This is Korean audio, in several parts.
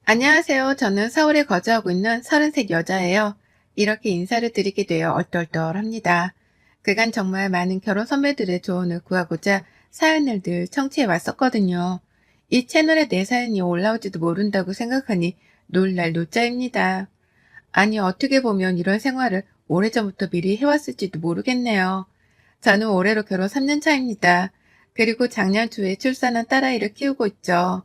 안녕하세요. 저는 서울에 거주하고 있는 33 여자예요. 이렇게 인사를 드리게 되어 얼떨떨합니다. 그간 정말 많은 결혼 선배들의 조언을 구하고자 사연을 늘 청취해 왔었거든요. 이 채널에 내 사연이 올라올지도 모른다고 생각하니 놀랄 노자입니다. 아니, 어떻게 보면 이런 생활을 오래전부터 미리 해왔을지도 모르겠네요. 저는 올해로 결혼 3년 차입니다. 그리고 작년 초에 출산한 딸아이를 키우고 있죠.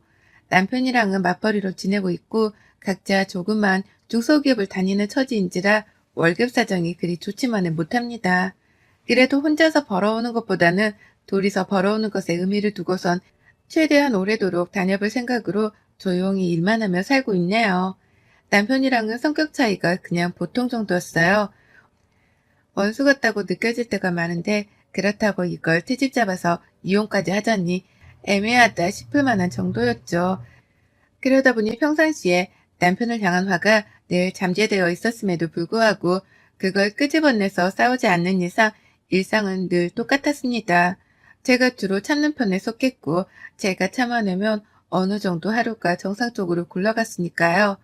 남편이랑은 맞벌이로 지내고 있고 각자 조그만 중소기업을 다니는 처지인지라 월급 사정이 그리 좋지만은 못합니다. 그래도 혼자서 벌어오는 것보다는 둘이서 벌어오는 것에 의미를 두고선 최대한 오래도록 다녀볼 생각으로 조용히 일만 하며 살고 있네요. 남편이랑은 성격 차이가 그냥 보통 정도였어요. 원수 같다고 느껴질 때가 많은데 그렇다고 이걸 트집 잡아서 이혼까지 하자니 애매하다 싶을 만한 정도였죠. 그러다 보니 평상시에 남편을 향한 화가 늘 잠재되어 있었음에도 불구하고 그걸 끄집어내서 싸우지 않는 이상 일상은 늘 똑같았습니다. 제가 주로 참는 편에 속했고 제가 참아내면 어느 정도 하루가 정상적으로 굴러갔으니까요.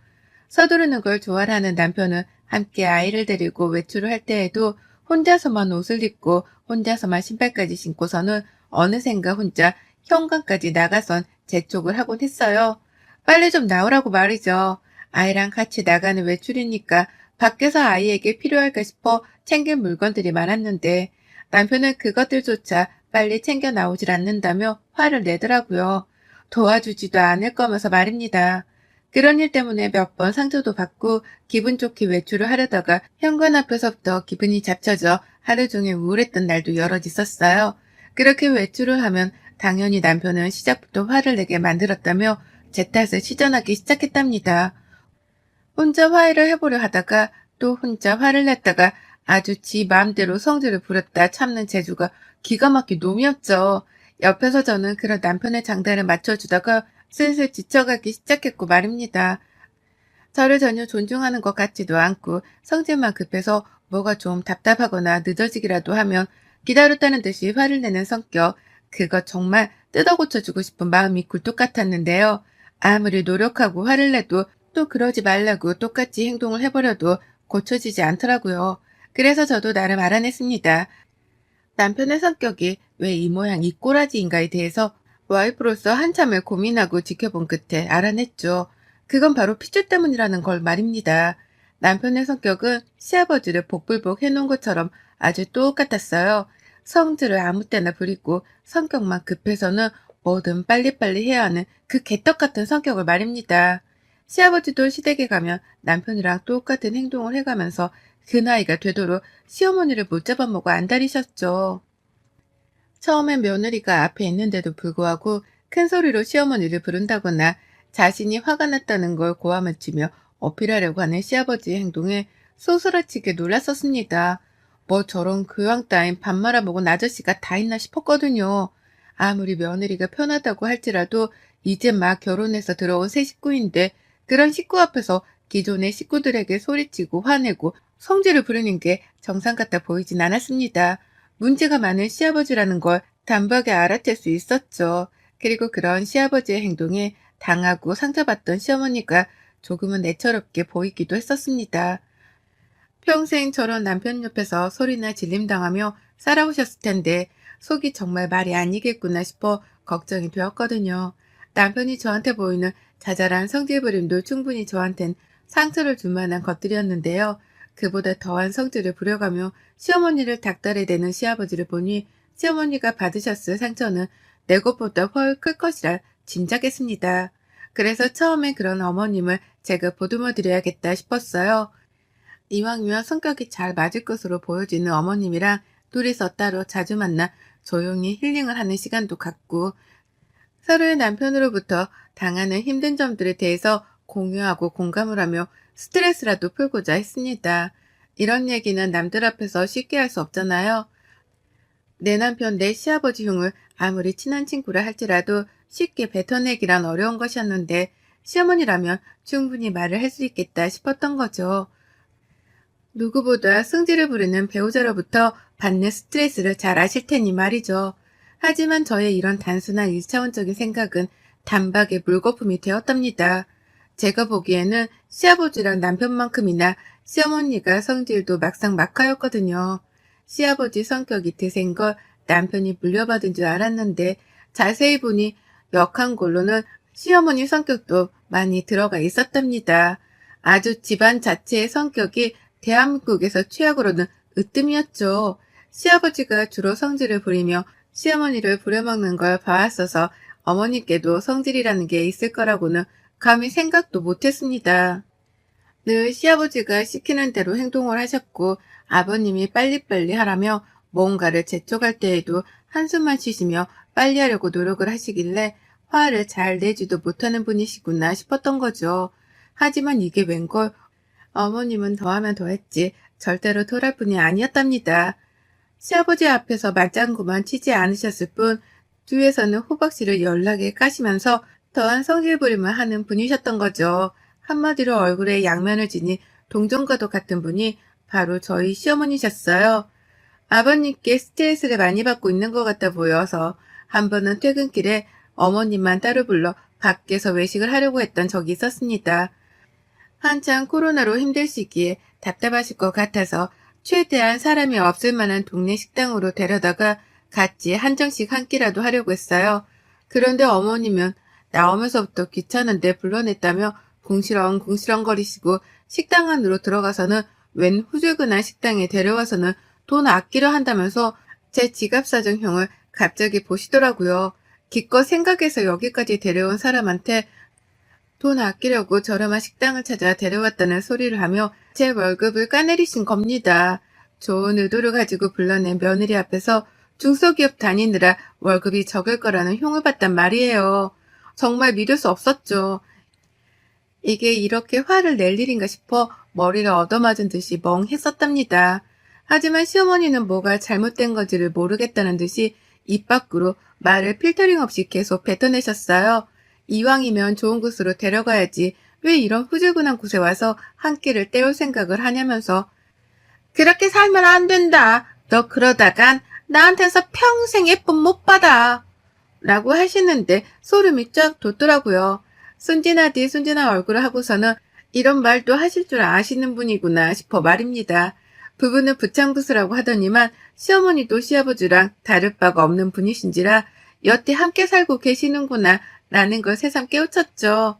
서두르는 걸 좋아하는 남편은 함께 아이를 데리고 외출을 할 때에도 혼자서만 옷을 입고 혼자서만 신발까지 신고서는 어느샌가 혼자 현관까지 나가선 재촉을 하곤 했어요. 빨리 좀 나오라고 말이죠. 아이랑 같이 나가는 외출이니까 밖에서 아이에게 필요할까 싶어 챙길 물건들이 많았는데 남편은 그것들조차 빨리 챙겨 나오질 않는다며 화를 내더라고요. 도와주지도 않을 거면서 말입니다. 그런 일 때문에 몇 번 상처도 받고 기분 좋게 외출을 하려다가 현관 앞에서부터 기분이 잡쳐져 하루 종일 우울했던 날도 여럿 있었어요. 그렇게 외출을 하면 당연히 남편은 시작부터 화를 내게 만들었다며 제 탓을 시전하기 시작했답니다. 혼자 화해를 해보려 하다가 또 혼자 화를 냈다가 아주 지 마음대로 성질을 부렸다 참는 재주가 기가 막힌 놈이었죠. 옆에서 저는 그런 남편의 장단을 맞춰주다가 슬슬 지쳐가기 시작했고 말입니다. 저를 전혀 존중하는 것 같지도 않고 성질만 급해서 뭐가 좀 답답하거나 늦어지기라도 하면 기다렸다는 듯이 화를 내는 성격. 그거 정말 뜯어 고쳐주고 싶은 마음이 굴뚝 같았는데요. 아무리 노력하고 화를 내도 또 그러지 말라고 똑같이 행동을 해버려도 고쳐지지 않더라고요. 그래서 저도 나름 알아냈습니다. 남편의 성격이 왜 이 모양 이 꼬라지인가에 대해서 와이프로서 한참을 고민하고 지켜본 끝에 알아냈죠. 그건 바로 피주 때문이라는 걸 말입니다. 남편의 성격은 시아버지를 복불복 해놓은 것처럼 아주 똑같았어요. 성질을 아무 때나 부리고 성격만 급해서는 뭐든 빨리빨리 해야 하는 그 개떡 같은 성격을 말입니다. 시아버지도 시댁에 가면 남편이랑 똑같은 행동을 해가면서 그 나이가 되도록 시어머니를 못 잡아먹어 안달이셨죠. 처음엔 며느리가 앞에 있는데도 불구하고 큰 소리로 시어머니를 부른다거나 자신이 화가 났다는 걸 고함을 치며 어필하려고 하는 시아버지의 행동에 소스라치게 놀랐었습니다. 뭐 저런 교양 따윈 밥 말아먹은 아저씨가 다 있나 싶었거든요. 아무리 며느리가 편하다고 할지라도 이제 막 결혼해서 들어온 새 식구인데 그런 식구 앞에서 기존의 식구들에게 소리치고 화내고 성질을 부리는 게 정상 같아 보이진 않았습니다. 문제가 많은 시아버지라는 걸 단박에 알아챌 수 있었죠. 그리고 그런 시아버지의 행동에 당하고 상처받던 시어머니가 조금은 애처롭게 보이기도 했었습니다. 평생 저런 남편 옆에서 소리나 질림당하며 살아오셨을 텐데 속이 정말 말이 아니겠구나 싶어 걱정이 되었거든요. 남편이 저한테 보이는 자잘한 성질부림도 충분히 저한텐 상처를 줄 만한 것들이었는데요. 그보다 더한 성질을 부려가며 시어머니를 닥달해 대는 시아버지를 보니 시어머니가 받으셨을 상처는 내 것보다 훨 클 것이라 짐작했습니다. 그래서 처음에 그런 어머님을 제가 보듬어 드려야겠다 싶었어요. 이왕이면 성격이 잘 맞을 것으로 보여지는 어머님이랑 둘이서 따로 자주 만나 조용히 힐링을 하는 시간도 갖고 서로의 남편으로부터 당하는 힘든 점들에 대해서 공유하고 공감을 하며 스트레스라도 풀고자 했습니다. 이런 얘기는 남들 앞에서 쉽게 할 수 없잖아요. 내 남편, 내 시아버지 흉을 아무리 친한 친구라 할지라도 쉽게 뱉어내기란 어려운 것이었는데 시어머니라면 충분히 말을 할 수 있겠다 싶었던 거죠. 누구보다 승질을 부리는 배우자로부터 받는 스트레스를 잘 아실 테니 말이죠. 하지만 저의 이런 단순한 일차원적인 생각은 단박에 물거품이 되었답니다. 제가 보기에는 시아버지랑 남편만큼이나 시어머니가 성질도 막상 막하였거든요. 시아버지 성격이 드센 걸 남편이 물려받은 줄 알았는데 자세히 보니 역한 걸로는 시어머니 성격도 많이 들어가 있었답니다. 아주 집안 자체의 성격이 대한민국에서 최악으로는 으뜸이었죠. 시아버지가 주로 성질을 부리며 시어머니를 부려먹는 걸 봐왔어서 어머니께도 성질이라는 게 있을 거라고는 감히 생각도 못했습니다. 늘 시아버지가 시키는 대로 행동을 하셨고 아버님이 빨리빨리 하라며 뭔가를 재촉할 때에도 한숨만 쉬시며 빨리 하려고 노력을 하시길래 화를 잘 내지도 못하는 분이시구나 싶었던 거죠. 하지만 이게 웬걸 어머님은 더하면 더했지 절대로 토랄 분이 아니었답니다. 시아버지 앞에서 맞장구만 치지 않으셨을 뿐 뒤에서는 호박씨를 연락에 까시면서 더한 성질 부림을 하는 분이셨던 거죠. 한마디로 얼굴에 양면을 지닌 동정과도 같은 분이 바로 저희 시어머니셨어요. 아버님께 스트레스를 많이 받고 있는 것 같아 보여서 한 번은 퇴근길에 어머님만 따로 불러 밖에서 외식을 하려고 했던 적이 있었습니다. 한창 코로나로 힘들 시기에 답답하실 것 같아서 최대한 사람이 없을 만한 동네 식당으로 데려다가 같이 한정식 한 끼라도 하려고 했어요. 그런데 어머님은 나오면서부터 귀찮은데 불러냈다며 궁시렁궁시렁거리시고 식당 안으로 들어가서는 웬 후줄근한 식당에 데려와서는 돈 아끼려 한다면서 제 지갑 사정형을 갑자기 보시더라고요. 기껏 생각해서 여기까지 데려온 사람한테 돈 아끼려고 저렴한 식당을 찾아 데려왔다는 소리를 하며 제 월급을 까내리신 겁니다. 좋은 의도를 가지고 불러낸 며느리 앞에서 중소기업 다니느라 월급이 적을 거라는 흉을 봤단 말이에요. 정말 믿을 수 없었죠. 이게 이렇게 화를 낼 일인가 싶어 머리를 얻어맞은 듯이 멍했었답니다. 하지만 시어머니는 뭐가 잘못된 건지를 모르겠다는 듯이 입 밖으로 말을 필터링 없이 계속 뱉어내셨어요. 이왕이면 좋은 곳으로 데려가야지 왜 이런 후줄근한 곳에 와서 한 끼를 때울 생각을 하냐면서 그렇게 살면 안 된다. 너 그러다간 나한테서 평생 예쁨 못 받아. 라고 하시는데 소름이 쫙 돋더라고요. 순진하디 순진한 얼굴을 하고서는 이런 말도 하실 줄 아시는 분이구나 싶어 말입니다. 부부는 부창부수라고 하더니만 시어머니도 시아버지랑 다를 바가 없는 분이신지라 여태 함께 살고 계시는구나 라는 걸 새삼 깨우쳤죠.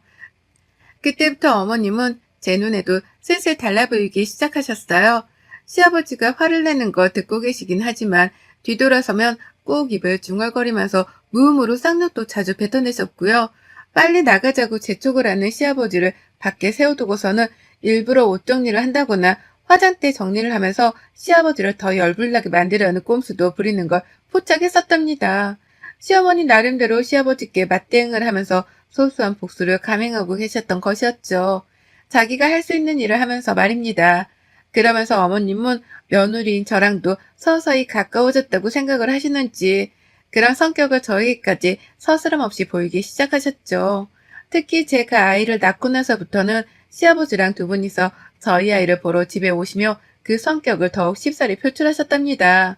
그때부터 어머님은 제 눈에도 슬슬 달라 보이기 시작하셨어요. 시아버지가 화를 내는 거 듣고 계시긴 하지만 뒤돌아서면 꼭 입을 중얼거리면서 무음으로 쌍욕도 자주 뱉어내셨고요. 빨리 나가자고 재촉을 하는 시아버지를 밖에 세워두고서는 일부러 옷 정리를 한다거나 화장대 정리를 하면서 시아버지를 더 열불나게 만들려는 꼼수도 부리는 걸 포착했었답니다. 시어머니 나름대로 시아버지께 맞대응을 하면서 소소한 복수를 감행하고 계셨던 것이었죠. 자기가 할 수 있는 일을 하면서 말입니다. 그러면서 어머님은 며느리인 저랑도 서서히 가까워졌다고 생각을 하시는지 그런 성격을 저에게까지 서스럼 없이 보이기 시작하셨죠. 특히 제가 아이를 낳고 나서부터는 시아버지랑 두 분이서 저희 아이를 보러 집에 오시며 그 성격을 더욱 쉽사리 표출하셨답니다.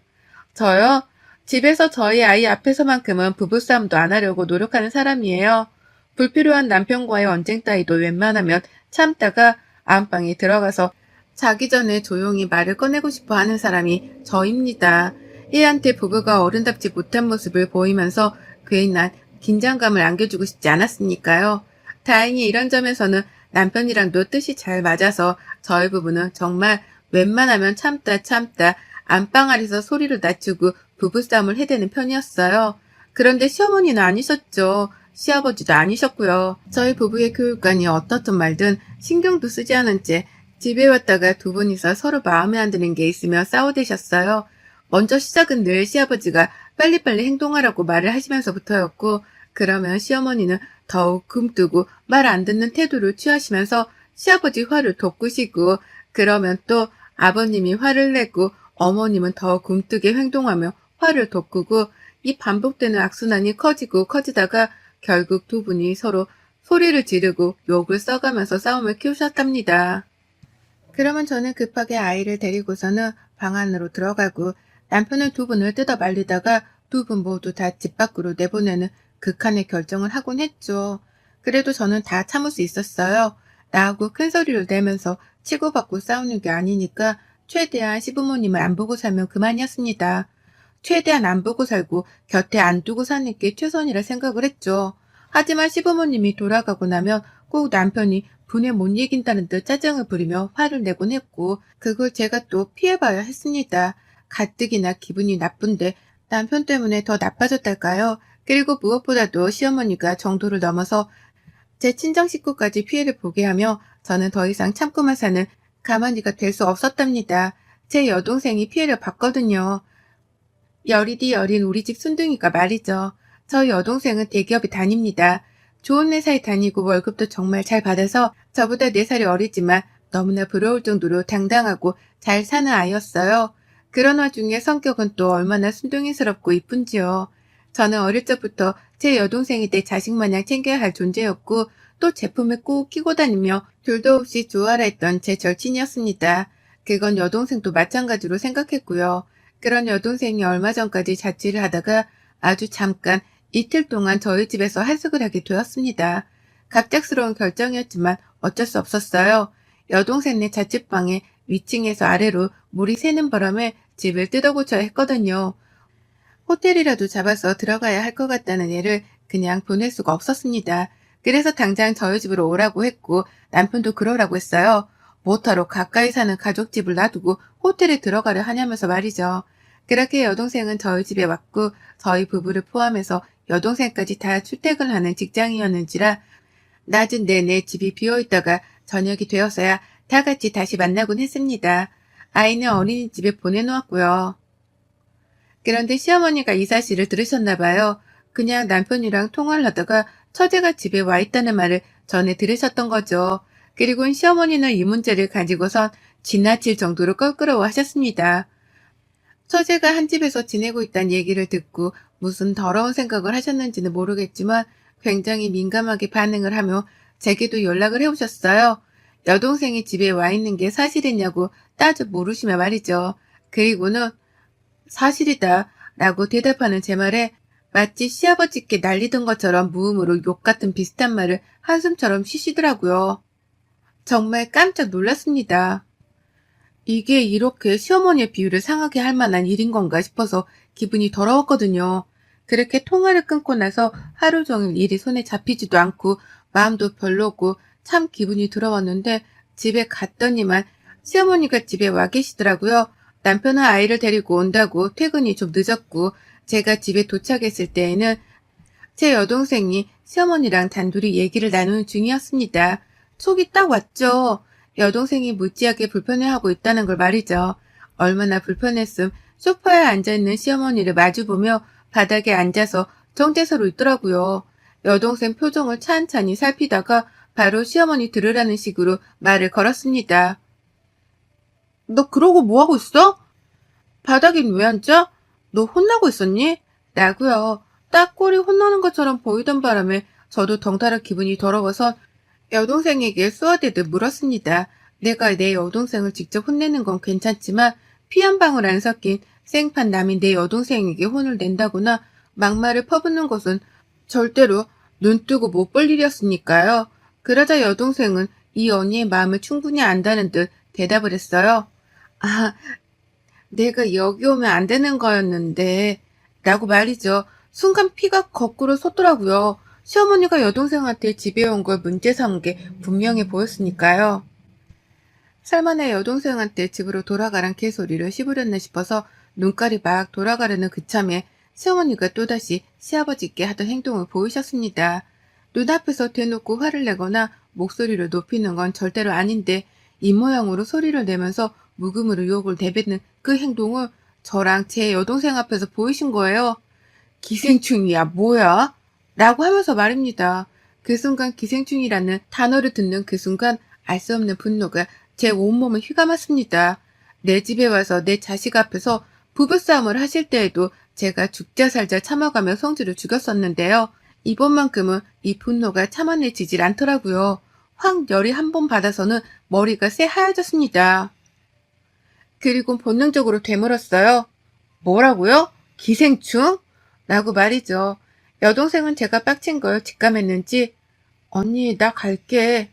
저요? 집에서 저희 아이 앞에서만큼은 부부싸움도 안 하려고 노력하는 사람이에요. 불필요한 남편과의 언쟁 따위도 웬만하면 참다가 안방에 들어가서 자기 전에 조용히 말을 꺼내고 싶어 하는 사람이 저입니다. 애한테 부부가 어른답지 못한 모습을 보이면서 괜한 긴장감을 안겨주고 싶지 않았으니까요. 다행히 이런 점에서는 남편이랑도 뜻이 잘 맞아서 저희 부부는 정말 웬만하면 참다 안방 아래서 소리를 낮추고 부부싸움을 해대는 편이었어요. 그런데 시어머니는 아니셨죠. 시아버지도 아니셨고요. 저희 부부의 교육관이 어떻든 말든 신경도 쓰지 않은 채 집에 왔다가 두 분이서 서로 마음에 안 드는 게 있으며 싸워대셨어요. 먼저 시작은 늘 시아버지가 빨리빨리 행동하라고 말을 하시면서부터였고 그러면 시어머니는 더욱 굼뜨고 말 안 듣는 태도를 취하시면서 시아버지 화를 돋구시고 그러면 또 아버님이 화를 내고 어머님은 더 굼뜨게 행동하며 화를 돋구고 이 반복되는 악순환이 커지고 커지다가 결국 두 분이 서로 소리를 지르고 욕을 써가면서 싸움을 키우셨답니다. 그러면 저는 급하게 아이를 데리고서는 방 안으로 들어가고 남편은 두 분을 뜯어 말리다가 두 분 모두 다 집 밖으로 내보내는 극한의 결정을 하곤 했죠. 그래도 저는 다 참을 수 있었어요. 나하고 큰 소리를 내면서 치고받고 싸우는 게 아니니까 최대한 시부모님을 안 보고 살면 그만이었습니다. 최대한 안 보고 살고 곁에 안 두고 사는 게 최선이라 생각을 했죠. 하지만 시부모님이 돌아가고 나면 꼭 남편이 분에 못 이긴다는 듯 짜증을 부리며 화를 내곤 했고, 그걸 제가 또 피해봐야 했습니다. 가뜩이나 기분이 나쁜데 남편 때문에 더 나빠졌달까요? 그리고 무엇보다도 시어머니가 정도를 넘어서 제 친정 식구까지 피해를 보게 하며 저는 더 이상 참고만 사는 가만히가 될 수 없었답니다. 제 여동생이 피해를 봤거든요. 여리디 여린 우리 집 순둥이가 말이죠. 저 여동생은 대기업에 다닙니다. 좋은 회사에 다니고 월급도 정말 잘 받아서 저보다 4살이 어리지만 너무나 부러울 정도로 당당하고 잘 사는 아이였어요. 그런 와중에 성격은 또 얼마나 순둥이스럽고 이쁜지요. 저는 어릴 적부터 제 여동생이 내 자식 마냥 챙겨야 할 존재였고, 또 제품을 꼭 끼고 다니며 둘도 없이 좋아라 했던 제 절친이었습니다. 그건 여동생도 마찬가지로 생각했고요. 그런 여동생이 얼마 전까지 자취를 하다가 아주 잠깐 이틀 동안 저희 집에서 하숙을 하게 되었습니다. 갑작스러운 결정이었지만 어쩔 수 없었어요. 여동생네 자취방에 위층에서 아래로 물이 새는 바람에 집을 뜯어고쳐야 했거든요. 호텔이라도 잡아서 들어가야 할 것 같다는 애를 그냥 보낼 수가 없었습니다. 그래서 당장 저희 집으로 오라고 했고 남편도 그러라고 했어요. 못하러 가까이 사는 가족집을 놔두고 호텔에 들어가려 하냐면서 말이죠. 그렇게 여동생은 저희 집에 왔고 저희 부부를 포함해서 여동생까지 다 출퇴근을 하는 직장이었는지라 낮은 내내 집이 비어있다가 저녁이 되어서야 다 같이 다시 만나곤 했습니다. 아이는 어린이집에 보내놓았고요. 그런데 시어머니가 이 사실을 들으셨나 봐요. 그냥 남편이랑 통화를 하다가 처제가 집에 와 있다는 말을 전해 들으셨던 거죠. 그리고 시어머니는 이 문제를 가지고선 지나칠 정도로 껄끄러워 하셨습니다. 처제가 한 집에서 지내고 있다는 얘기를 듣고 무슨 더러운 생각을 하셨는지는 모르겠지만 굉장히 민감하게 반응을 하며 제게도 연락을 해오셨어요. 여동생이 집에 와 있는 게 사실이냐고 따져 물으시며 말이죠. 그리고는 사실이다 라고 대답하는 제 말에 마치 시아버지께 날리던 것처럼 무음으로 욕 같은 비슷한 말을 한숨처럼 쉬시더라고요. 정말 깜짝 놀랐습니다. 이게 이렇게 시어머니의 비유를 상하게 할 만한 일인 건가 싶어서 기분이 더러웠거든요. 그렇게 통화를 끊고 나서 하루 종일 일이 손에 잡히지도 않고 마음도 별로고 참 기분이 더러웠는데 집에 갔더니만 시어머니가 집에 와 계시더라고요. 남편은 아이를 데리고 온다고 퇴근이 좀 늦었고 제가 집에 도착했을 때에는 제 여동생이 시어머니랑 단둘이 얘기를 나누는 중이었습니다. 속이 딱 왔죠. 여동생이 무지하게 불편해하고 있다는 걸 말이죠. 얼마나 불편했음 소파에 앉아있는 시어머니를 마주보며 바닥에 앉아서 정체서로 있더라고요. 여동생 표정을 찬찬히 살피다가 바로 시어머니 들으라는 식으로 말을 걸었습니다. 너 그러고 뭐하고 있어? 바닥엔 왜 앉아? 너 혼나고 있었니? 라고요. 딱 꼴이 혼나는 것처럼 보이던 바람에 저도 덩달아 기분이 더러워서 여동생에게 쏘아대듯 물었습니다. 내가 내 여동생을 직접 혼내는 건 괜찮지만 피 한 방울 안 섞인 생판 남인 내 여동생에게 혼을 낸다거나 막말을 퍼붓는 것은 절대로 눈 뜨고 못 볼 일이었으니까요. 그러자 여동생은 이 언니의 마음을 충분히 안다는 듯 대답을 했어요. 아, 내가 여기 오면 안 되는 거였는데 라고 말이죠. 순간 피가 거꾸로 솟더라고요. 시어머니가 여동생한테 집에 온 걸 문제 삼은 게 분명해 보였으니까요. 설마 내 여동생한테 집으로 돌아가란 개소리를 씹으렸나 싶어서 눈깔이 막 돌아가려는 그참에 시어머니가 또다시 시아버지께 하던 행동을 보이셨습니다. 눈앞에서 대놓고 화를 내거나 목소리를 높이는 건 절대로 아닌데 입모양으로 소리를 내면서 묵음으로 욕을 내뱉는 그 행동을 저랑 제 여동생 앞에서 보이신 거예요. 기생충이야 뭐야? 라고 하면서 말입니다. 그 순간 기생충이라는 단어를 듣는 그 순간 알 수 없는 분노가 제 온몸을 휘감았습니다. 내 집에 와서 내 자식 앞에서 부부싸움을 하실 때에도 제가 죽자 살자 참아가며 성질을 죽였었는데요. 이번만큼은 이 분노가 참아내지질 않더라고요. 확 열이 한 번 받아서는 머리가 새하얘졌습니다. 그리고 본능적으로 되물었어요. 뭐라고요? 기생충? 라고 말이죠. 여동생은 제가 빡친 걸 직감했는지 언니, 나 갈게.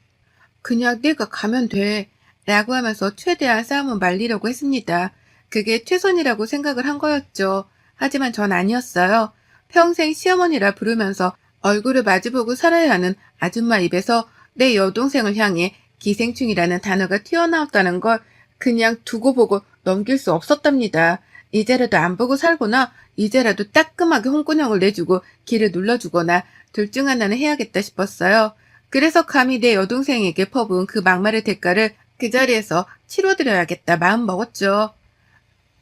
그냥 네가 가면 돼. 라고 하면서 최대한 싸움을 말리려고 했습니다. 그게 최선이라고 생각을 한 거였죠. 하지만 전 아니었어요. 평생 시어머니라 부르면서 얼굴을 마주보고 살아야 하는 아줌마 입에서 내 여동생을 향해 기생충이라는 단어가 튀어나왔다는 걸 그냥 두고 보고 넘길 수 없었답니다. 이제라도 안 보고 살거나 이제라도 따끔하게 홍군형을 내주고 길을 눌러주거나 둘 중 하나는 해야겠다 싶었어요. 그래서 감히 내 여동생에게 퍼부은 그 막말의 대가를 그 자리에서 치러드려야겠다 마음 먹었죠.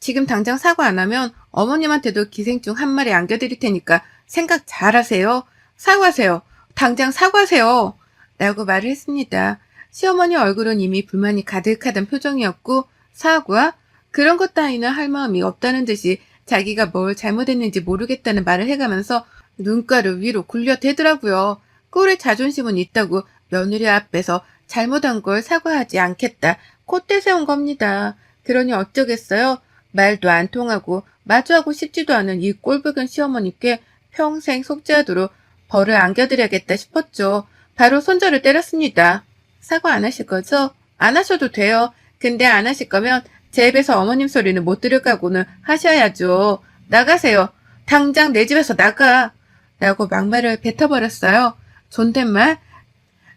지금 당장 사과 안 하면 어머님한테도 기생충 한 마리 안겨드릴 테니까 생각 잘하세요. 사과하세요. 당장 사과하세요. 라고 말을 했습니다. 시어머니 얼굴은 이미 불만이 가득하던 표정이었고 사과? 그런 것 따위는 할 마음이 없다는 듯이 자기가 뭘 잘못했는지 모르겠다는 말을 해가면서 눈가를 위로 굴려대더라고요. 꼴의 자존심은 있다고 며느리 앞에서 잘못한 걸 사과하지 않겠다. 콧대 세운 겁니다. 그러니 어쩌겠어요? 말도 안 통하고 마주하고 싶지도 않은 이 꼴불견 시어머니께 평생 속죄하도록 벌을 안겨드려야겠다 싶었죠. 바로 손절을 때렸습니다. 사과 안 하실 거죠? 안 하셔도 돼요. 근데 안 하실 거면 제 입에서 어머님 소리는 못 들을 각오는 하셔야죠. 나가세요. 당장 내 집에서 나가. 라고 막말을 뱉어버렸어요. 존댓말?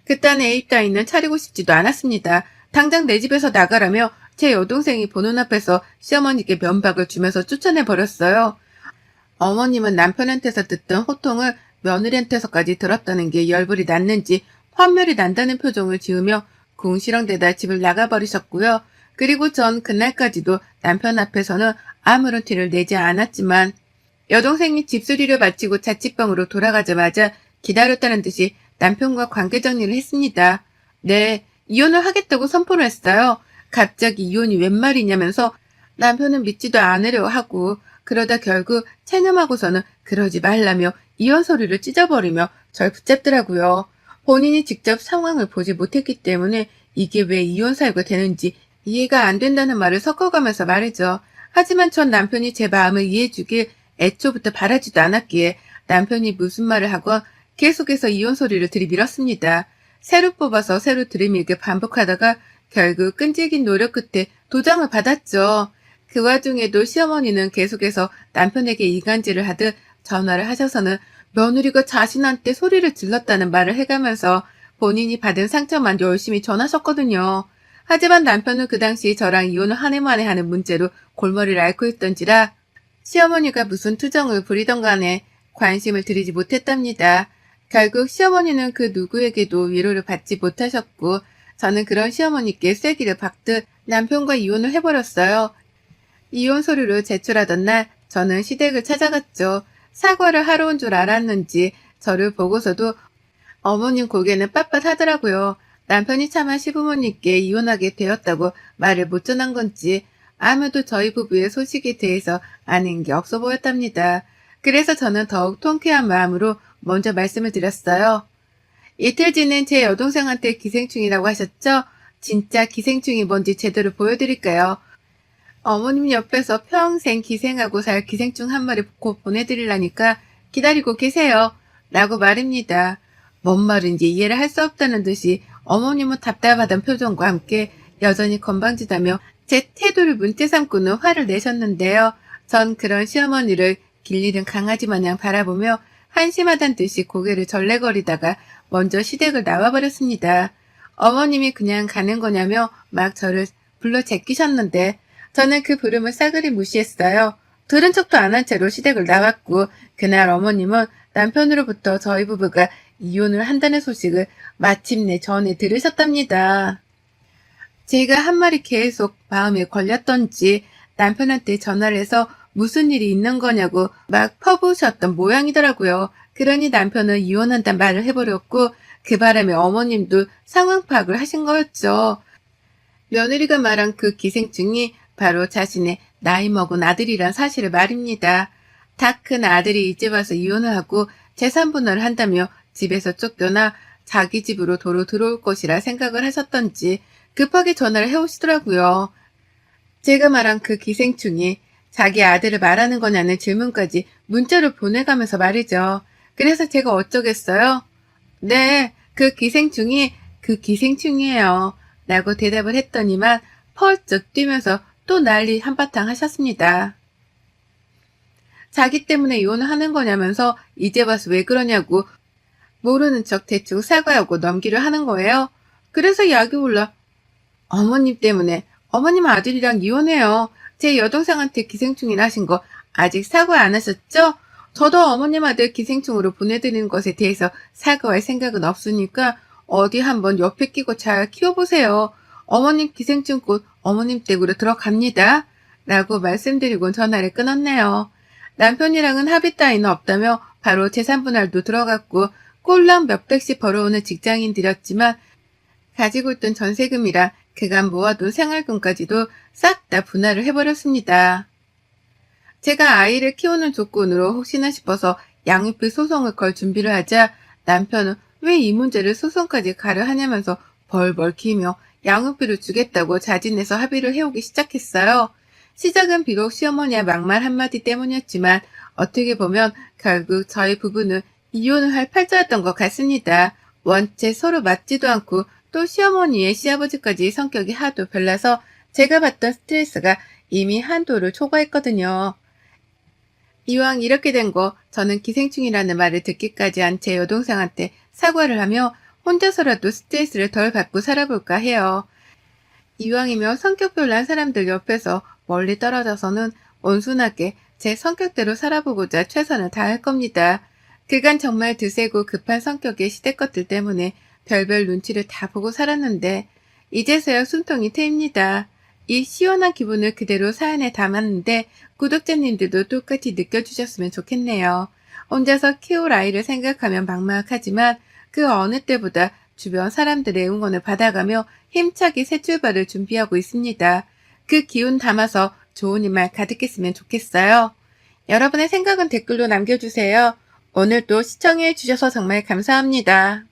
그딴 애입 따위는 차리고 싶지도 않았습니다. 당장 내 집에서 나가라며 제 여동생이 보는 앞에서 시어머니께 면박을 주면서 쫓아내버렸어요. 어머님은 남편한테서 듣던 호통을 며느리한테서까지 들었다는 게 열불이 났는지 환멸이 난다는 표정을 지으며 궁시렁대다 집을 나가버리셨고요. 그리고 전 그날까지도 남편 앞에서는 아무런 티를 내지 않았지만 여동생이 집수리를 마치고 자취방으로 돌아가자마자 기다렸다는 듯이 남편과 관계 정리를 했습니다. 네, 이혼을 하겠다고 선포를 했어요. 갑자기 이혼이 웬 말이냐면서 남편은 믿지도 않으려 하고 그러다 결국 체념하고서는 그러지 말라며 이혼 소리를 찢어버리며 절 붙잡더라고요. 본인이 직접 상황을 보지 못했기 때문에 이게 왜 이혼 사유가 되는지 이해가 안 된다는 말을 섞어가면서 말이죠. 하지만 전 남편이 제 마음을 이해해주길 애초부터 바라지도 않았기에 남편이 무슨 말을 하건 계속해서 이혼 소리를 들이밀었습니다. 새로 뽑아서 새로 들이밀게 반복하다가 결국 끈질긴 노력 끝에 도장을 받았죠. 그 와중에도 시어머니는 계속해서 남편에게 이간질을 하듯 전화를 하셔서는 며느리가 자신한테 소리를 질렀다는 말을 해가면서 본인이 받은 상처만 열심히 전하셨거든요. 하지만 남편은 그 당시 저랑 이혼을 한 해 만에 하는 문제로 골머리를 앓고 있던지라 시어머니가 무슨 투정을 부리던 간에 관심을 들이지 못했답니다. 결국 시어머니는 그 누구에게도 위로를 받지 못하셨고 저는 그런 시어머니께 쐐기를 박듯 남편과 이혼을 해버렸어요. 이혼 서류를 제출하던 날 저는 시댁을 찾아갔죠. 사과를 하러 온 줄 알았는지 저를 보고서도 어머님 고개는 빳빳하더라고요. 남편이 차마 시부모님께 이혼하게 되었다고 말을 못 전한 건지 아무도 저희 부부의 소식에 대해서 아는 게 없어 보였답니다. 그래서 저는 더욱 통쾌한 마음으로 먼저 말씀을 드렸어요. 이틀 지는 제 여동생한테 기생충이라고 하셨죠? 진짜 기생충이 뭔지 제대로 보여드릴까요? 어머님 옆에서 평생 기생하고 살 기생충 한 마리 곧 보내드리려니까 기다리고 계세요. 라고 말입니다. 뭔 말인지 이해를 할 수 없다는 듯이 어머님은 답답하던 표정과 함께 여전히 건방지다며 제 태도를 문제 삼고는 화를 내셨는데요. 전 그런 시어머니를 길잃은 강아지 마냥 바라보며 한심하단 듯이 고개를 절레거리다가 먼저 시댁을 나와버렸습니다. 어머님이 그냥 가는 거냐며 막 저를 불러 제끼셨는데 저는 그 부름을 싸그리 무시했어요. 들은 척도 안 한 채로 시댁을 나왔고 그날 어머님은 남편으로부터 저희 부부가 이혼을 한다는 소식을 마침내 전해 들으셨답니다. 제가 한 말이 계속 마음에 걸렸던지 남편한테 전화를 해서 무슨 일이 있는 거냐고 막 퍼부으셨던 모양이더라고요. 그러니 남편은 이혼한다는 말을 해버렸고 그 바람에 어머님도 상황 파악을 하신 거였죠. 며느리가 말한 그 기생충이 바로 자신의 나이 먹은 아들이란 사실을 말입니다. 다 큰 아들이 이제 와서 이혼을 하고 재산 분할을 한다며 집에서 쫓겨나 자기 집으로 도로 들어올 것이라 생각을 하셨던지 급하게 전화를 해오시더라고요. 제가 말한 그 기생충이 자기 아들을 말하는 거냐는 질문까지 문자로 보내가면서 말이죠. 그래서 제가 어쩌겠어요? 네, 그 기생충이 그 기생충이에요. 라고 대답을 했더니만 펄쩍 뛰면서 또 난리 한바탕 하셨습니다. 자기 때문에 이혼을 하는 거냐면서 이제 와서 왜 그러냐고 모르는 척 대충 사과하고 넘기를 하는 거예요. 그래서 약이 올라 어머님 때문에 어머님 아들이랑 이혼해요. 제 여동생한테 기생충이 나신 거 아직 사과 안 하셨죠? 저도 어머님 아들 기생충으로 보내드리는 것에 대해서 사과할 생각은 없으니까 어디 한번 옆에 끼고 잘 키워보세요. 어머님 기생충 곧 어머님 댁으로 들어갑니다. 라고 말씀드리고 전화를 끊었네요. 남편이랑은 합의 따위는 없다며 바로 재산분할도 들어갔고 꼴랑 몇백씩 벌어오는 직장인들이었지만 가지고 있던 전세금이랑 그간 모아둔 생활금까지도 싹 다 분할을 해버렸습니다. 제가 아이를 키우는 조건으로 혹시나 싶어서 양육비 소송을 걸 준비를 하자 남편은 왜 이 문제를 소송까지 가려 하냐면서 벌벌 기며 양육비를 주겠다고 자진해서 합의를 해오기 시작했어요. 시작은 비록 시어머니의 막말 한마디 때문이었지만 어떻게 보면 결국 저희 부부는 이혼을 할 팔자였던 것 같습니다. 원체 서로 맞지도 않고 또 시어머니의 시아버지까지 성격이 하도 별나서 제가 받던 스트레스가 이미 한도를 초과했거든요. 이왕 이렇게 된 거 저는 기생충이라는 말을 듣기까지 한 제 여동생한테 사과를 하며 혼자서라도 스트레스를 덜 받고 살아볼까 해요. 이왕이면 성격 별난 사람들 옆에서 멀리 떨어져서는 온순하게 제 성격대로 살아보고자 최선을 다할 겁니다. 그간 정말 드세고 급한 성격의 시댁 것들 때문에 별별 눈치를 다 보고 살았는데 이제서야 숨통이 트입니다. 이 시원한 기분을 그대로 사연에 담았는데 구독자님들도 똑같이 느껴주셨으면 좋겠네요. 혼자서 키울 아이를 생각하면 막막하지만 그 어느 때보다 주변 사람들의 응원을 받아가며 힘차게 새 출발을 준비하고 있습니다. 그 기운 담아서 좋은 일만 가득했으면 좋겠어요. 여러분의 생각은 댓글로 남겨주세요. 오늘도 시청해 주셔서 정말 감사합니다.